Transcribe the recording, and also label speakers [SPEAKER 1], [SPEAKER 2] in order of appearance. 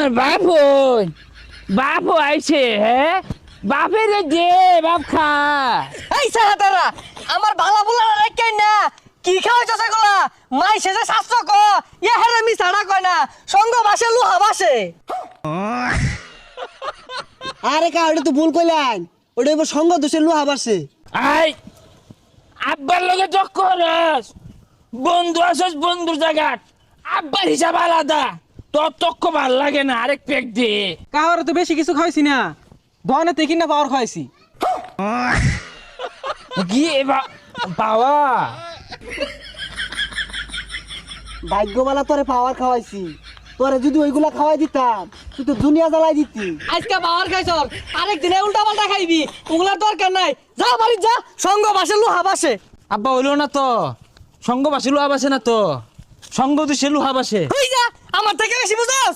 [SPEAKER 1] আমার বাপ আইছে হ্যাঁ বাপের দে বাপ খা
[SPEAKER 2] এই সাহাতারা আমার ভালো বলা রাখেন না কি খাওয়াইছ সেগুলা মাই শেষে শাস্ত্র ক ইয়া হেরে মি ছাড়া কয় না সঙ্গ বাসে লুহা বাসে
[SPEAKER 3] আরে কা ওটা তো ভুল কইলেন ওটা এবার সঙ্গ দোষে লুহা বাড়ছে
[SPEAKER 1] আই আব্বার লগে চক্করস বন্ধু আসস বন্ধুর জায়গাত আব্বার হিসাব আলাদা তোর তক্ক ভাল লাগে না আরেক পেক দে
[SPEAKER 4] কাহার তো বেশি কিছু খাইছি না দোকানে থেকে না পাওয়ার খাইছি
[SPEAKER 1] গিয়ে বাবা
[SPEAKER 3] ভাগ্যবালা তোরে পাওয়ার খাওয়াইছি তোরে যদি ওইগুলা খাওয়াই দিতাম তুই তো দুনিয়া জ্বালাই দিতি
[SPEAKER 2] আজকে বাবার খাইছ আরেক দিনে উল্টা পাল্টা খাইবি ওগুলার দরকার নাই যা বাড়ি যা সঙ্গ বাসে লুহা বাসে
[SPEAKER 1] আব্বা হইলো না তো সঙ্গ বাসে লুহা বাসে না তো সঙ্গ তো সে লুহা বাসে
[SPEAKER 2] হই যা আমার থেকে বেশি বুঝাস